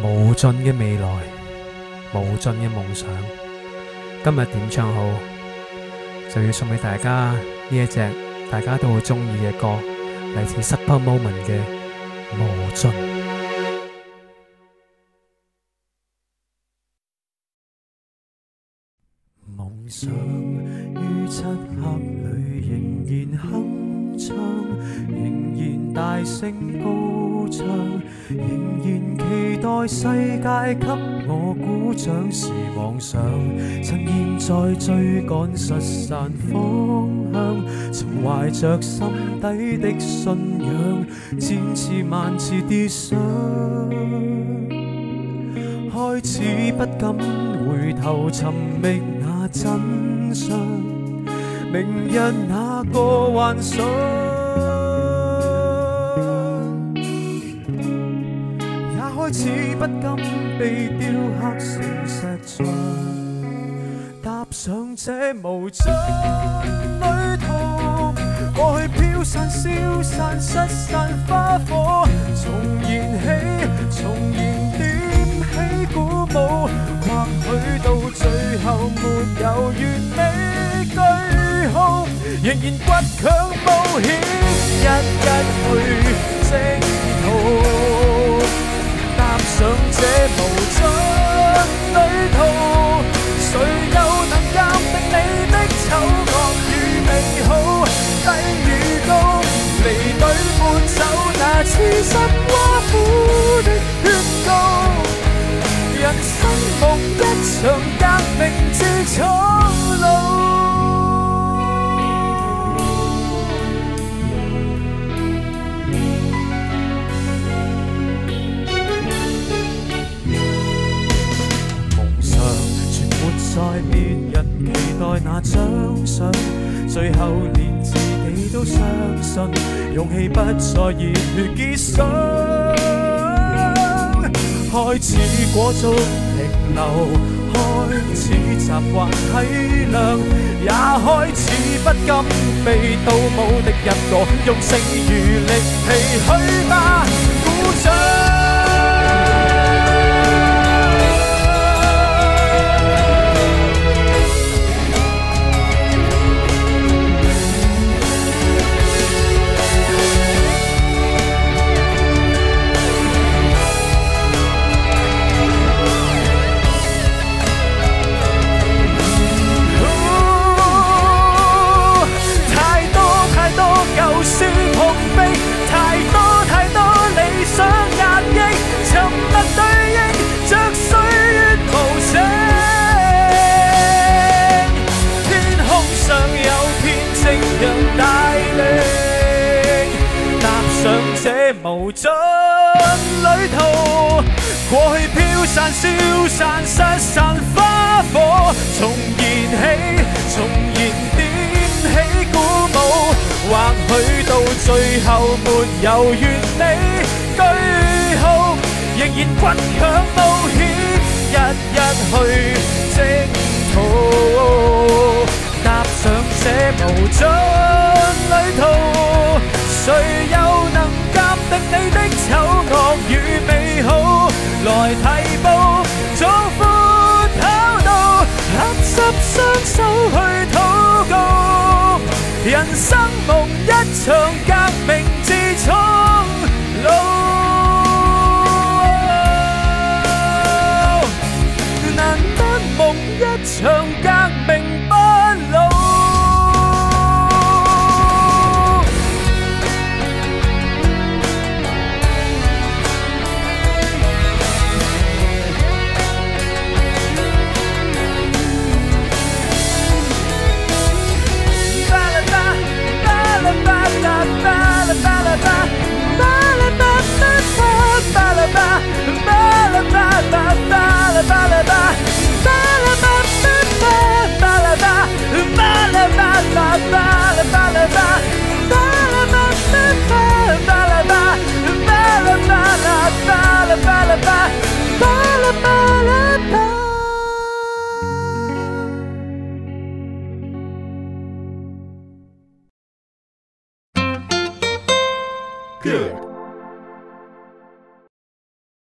無盡嘅未來，無盡嘅夢想。今日點唱好，就要送俾大家呢一隻大家都好鍾意嘅歌，嚟自 Supper Moment 嘅無盡。夢想於漆黑裏仍然鏗鏘，仍然大聲高唱，仍然期待世界給我鼓掌是妄想，趁現在追趕失散方向，曾懷着心底的信仰，千次萬次跌傷，開始不敢回頭尋覓那真相，明日那個幻想，也開始不敢被雕刻成石像，踏上這無盡旅途，過去飄散消散失散花火，重燃起重燃點起鼓舞，或許到最後沒有完美句號，仍然倔強冒險，日日去征途，踏上這無盡旅途，誰又能鑑定你的醜惡與美好，低與高，離隊伴走那痴心挖苦的勸告，人生夢一場革命之蒼老。夢想全沒在別人期待那獎賞，最後連自己都相信，勇氣不再熱血結霜，開始裹足停留，開始習慣體諒，也開始不甘被倒舞的一個，用剩餘力氣去吧，鼓掌。無盡旅途，過去飄散消散失散花火，重燃起重燃點起鼓舞，或許到最後沒有完美句號，仍然倔強冒險，日日去征途，踏上這無盡旅途，誰又能鑑定你的醜惡與美好，來提步壯闊跑道，合十雙手去禱告，人生夢一場革命之蒼老，難得夢一場革命不老。Good.